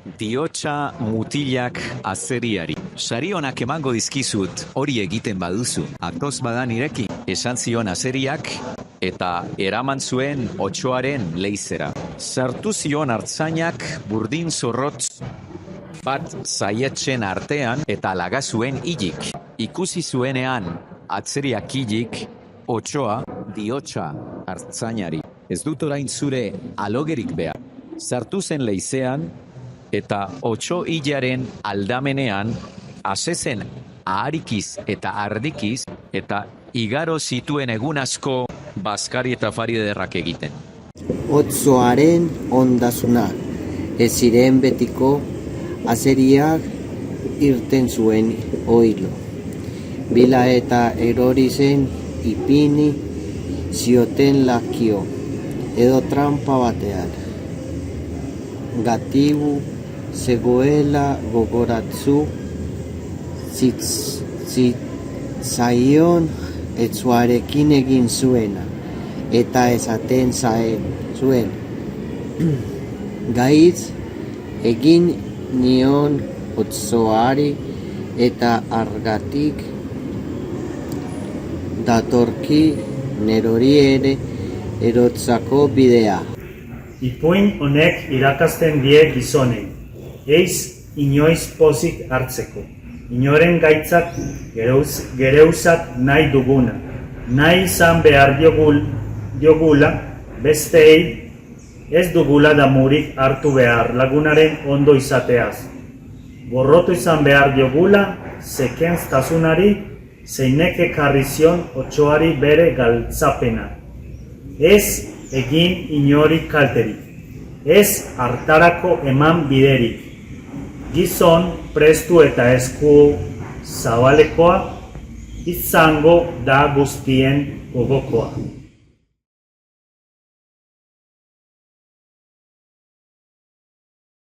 Diotsa mutilak azeriari. Sari onak emango dizkizut hori egiten baduzu. Atoz bada nirekin, esan zion azeriak eta eraman zuen otsoaren leizera. Sartu zion artzainak burdin zorrotz bat zaietzen artean eta laga zuen hilik. Ikusi zuenean atzeriak hilik, otsoa diotsa artzainari. Ez dut orain zure alogerik behar. Sartu zen leizean, eta otso hilaren aldamenean, asezen aharikiz eta ardikiz, eta igaro zituen egun asko bazkari eta fari ederrak egiten. Otsoaren ondasuna, ez ziren betiko azeriak irten zuen oilo. Bila eta erori zen ipini zioten lakio, edo trampa batean. Gatibu zegoela gogoratzu zitzaion etzuarekin egin zuena, eta esaten zuen. Gaitz egin nion otsoari eta argatik datorki nerori ere erotzako bidea. Ipuin honek irakasten die gizonei, eiz inoiz pozik hartzeko. Inoren gaitzak gereuzak nahi duguna, nahi izan behar diogula, besteei ez dugula damurik hartu behar lagunaren ondo izateaz. Gorrotu izan behar diogula, zekentztasunari, zeinek ekarri zion otsoari bere galtzapena. Ez egin inori kalterik, ez hartarako eman biderik. Gizon prestu eta esku zabalekoa izango da guztien gogokoa.